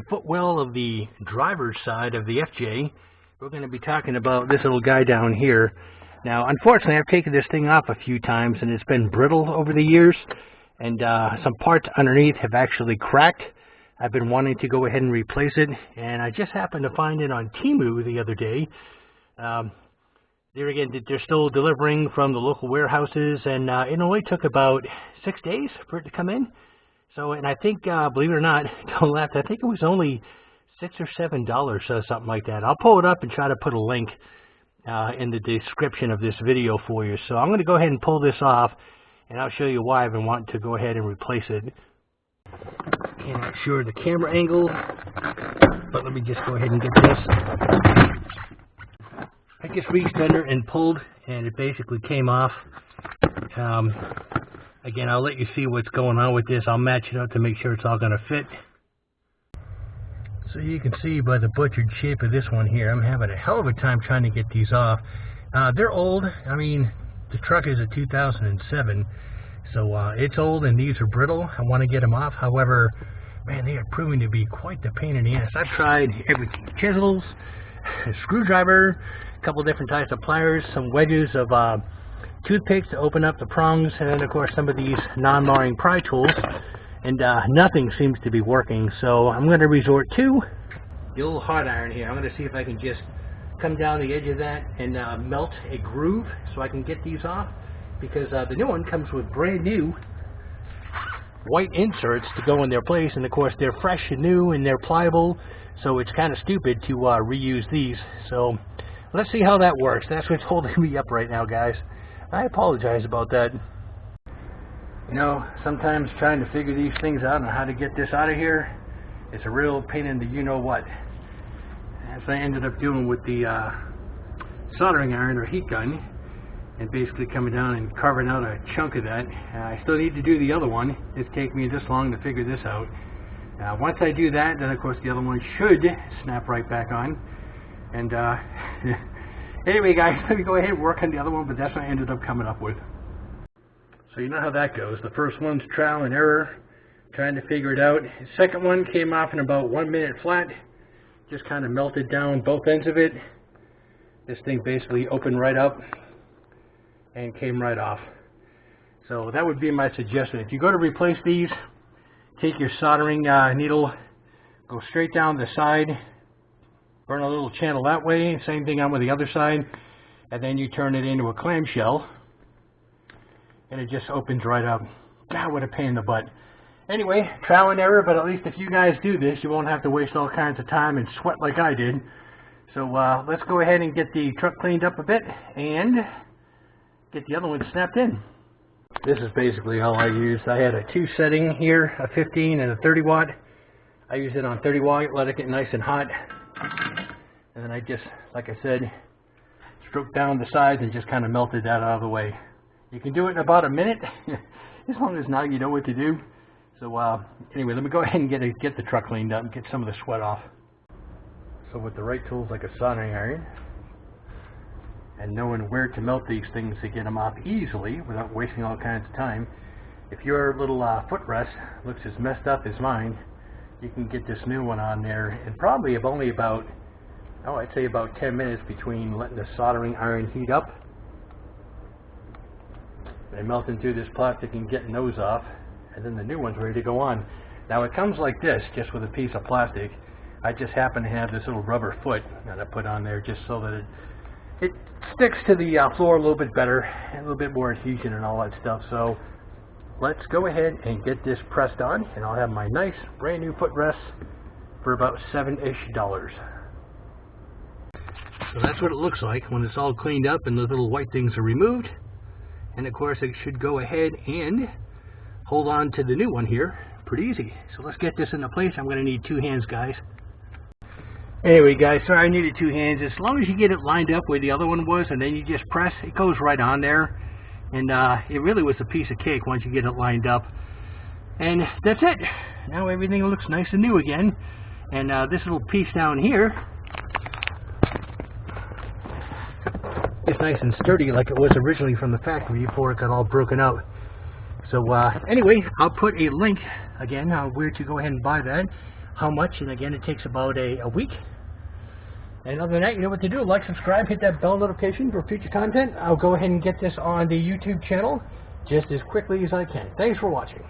footwell of the driver's side of the FJ. We're going to be talking about this little guy down here. Now, unfortunately, I've taken this thing off a few times, and it's been brittle over the years, and some parts underneath have actually cracked. I've been wanting to go ahead and replace it, and I just happened to find it on Temu the other day. There again, they're still delivering from the local warehouses, and it only took about 6 days for it to come in. So, and I think, believe it or not, don't laugh, I think it was only $6 or $7 or something like that. I'll pull it up and try to put a link in the description of this video for you. So I'm going to go ahead and pull this off, and I'll show you why I've been wanting to go ahead and replace it. Can't assure the camera angle, but let me just go ahead and get this. I just reached under and pulled, and it basically came off. Again, I'll let you see what's going on with this. I'll match it up to make sure it's all going to fit. So you can see by the butchered shape of this one here, I'm having a hell of a time trying to get these off. They're old. I mean, the truck is a 2007, so it's old and these are brittle. I want to get them off. However, man, they are proving to be quite the pain in the ass. I've tried everything: chisels, a screwdriver, a couple different types of pliers, some wedges of toothpicks to open up the prongs, and then of course some of these non-marring pry tools, and nothing seems to be working. So I'm going to resort to the old hot iron here. I'm going to see if I can just come down the edge of that and melt a groove so I can get these off, because the new one comes with brand new white inserts to go in their place, and of course they're fresh and new and they're pliable, so it's kind of stupid to reuse these. So let's see how that works. That's what's holding me up right now, guys. I apologize about that. You know, sometimes trying to figure these things out and how to get this out of here, it's a real pain in the you-know-what. As I ended up doing with the soldering iron or heat gun, and basically coming down and carving out a chunk of that. I still need to do the other one. It's taken me this long to figure this out. Once I do that, then of course the other one should snap right back on. And anyway, guys, let me go ahead and work on the other one, but that's what I ended up coming up with. So you know how that goes. The first one's trial and error, trying to figure it out. The second one came off in about 1 minute flat. Just kind of melted down both ends of it. This thing basically opened right up and came right off. So that would be my suggestion. If you go to replace these, take your soldering needle, go straight down the side, burn a little channel that way, same thing on with the other side, and then you turn it into a clamshell, and it just opens right up. God, what a pain in the butt. Anyway, trial and error, but at least if you guys do this, you won't have to waste all kinds of time and sweat like I did. So let's go ahead and get the truck cleaned up a bit and get the other one snapped in. This is basically all I used. I had a 2 setting here, a 15 and a 30 watt. I used it on 30 watt, let it get nice and hot. And then I just, like I said, stroked down the sides and just kind of melted that out of the way. You can do it in about a minute, as long as now you know what to do. So anyway, let me go ahead and get the truck cleaned up and get some of the sweat off. So with the right tools like a soldering iron, and knowing where to melt these things to get them off easily without wasting all kinds of time, if your little footrest looks as messed up as mine, you can get this new one on there in probably only about, oh, I'd say about 10 minutes between letting the soldering iron heat up and melting through this plastic and getting those off, and then the new one's ready to go on. Now it comes like this, just with a piece of plastic. I just happen to have this little rubber foot that I put on there just so that it sticks to the floor a little bit better, and a little bit more adhesion and all that stuff. So let's go ahead and get this pressed on, and I'll have my nice brand new footrest for about $7-ish. So that's what it looks like when it's all cleaned up and those little white things are removed. And of course it should go ahead and hold on to the new one here pretty easy. So let's get this into place. I'm going to need 2 hands, guys. Anyway, guys, sorry I needed 2 hands. As long as you get it lined up where the other one was, and then you just press, it goes right on there. And it really was a piece of cake once you get it lined up. And that's it. Now everything looks nice and new again. And this little piece down here is nice and sturdy like it was originally from the factory before it got all broken out. So anyway, I'll put a link again on where to go ahead and buy that. how much, and again, it takes about a week. And other than that, you know what to do. Like, subscribe, hit that bell notification for future content. I'll go ahead and get this on the YouTube channel just as quickly as I can. Thanks for watching.